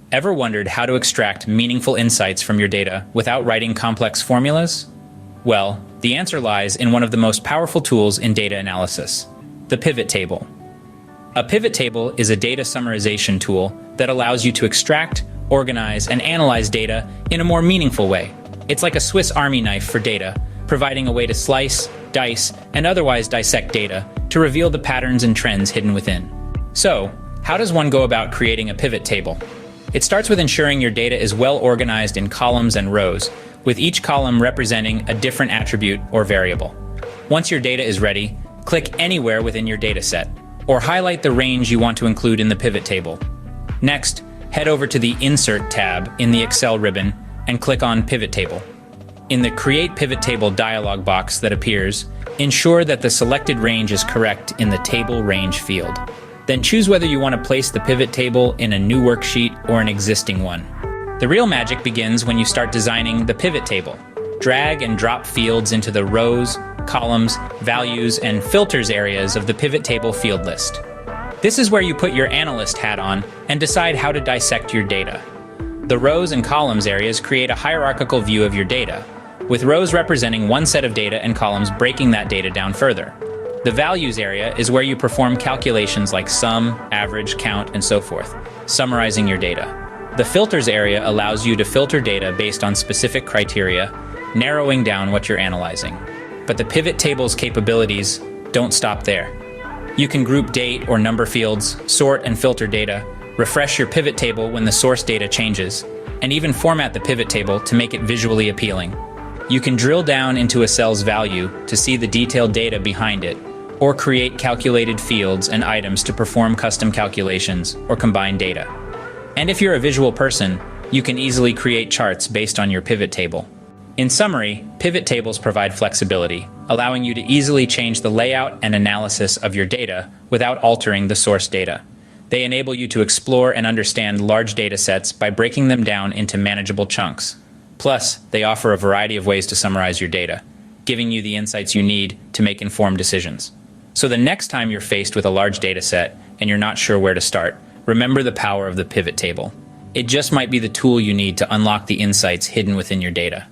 Ever wondered how to extract meaningful insights from your data without writing complex formulas? Well, the answer lies in one of the most powerful tools in data analysis, the pivot table. A pivot table is a data summarization tool that allows you to extract, organize, and analyze data in a more meaningful way. It's like a Swiss Army knife for data, providing a way to slice, dice, and otherwise dissect data to reveal the patterns and trends hidden within. So, how does one go about creating a pivot table? It starts with ensuring your data is well organized in columns and rows, with each column representing a different attribute or variable. Once your data is ready, click anywhere within your dataset, or highlight the range you want to include in the pivot table. Next, head over to the Insert tab in the Excel ribbon and click on Pivot Table. In the Create Pivot Table dialog box that appears, ensure that the selected range is correct in the Table Range field. Then choose whether you want to place the pivot table in a new worksheet or an existing one. The real magic begins when you start designing the pivot table. Drag and drop fields into the rows, columns, values, and filters areas of the pivot table field list. This is where you put your analyst hat on and decide how to dissect your data. The rows and columns areas create a hierarchical view of your data, with rows representing one set of data and columns breaking that data down further. The values area is where you perform calculations like sum, average, count, and so forth, summarizing your data. The filters area allows you to filter data based on specific criteria, narrowing down what you're analyzing. But the pivot table's capabilities don't stop there. You can group date or number fields, sort and filter data, refresh your pivot table when the source data changes, and even format the pivot table to make it visually appealing. You can drill down into a cell's value to see the detailed data behind it, or create calculated fields and items to perform custom calculations or combine data. And if you're a visual person, you can easily create charts based on your pivot table. In summary, pivot tables provide flexibility, allowing you to easily change the layout and analysis of your data without altering the source data. They enable you to explore and understand large data sets by breaking them down into manageable chunks. Plus, they offer a variety of ways to summarize your data, giving you the insights you need to make informed decisions. So the next time you're faced with a large data set and you're not sure where to start, remember the power of the pivot table. It just might be the tool you need to unlock the insights hidden within your data.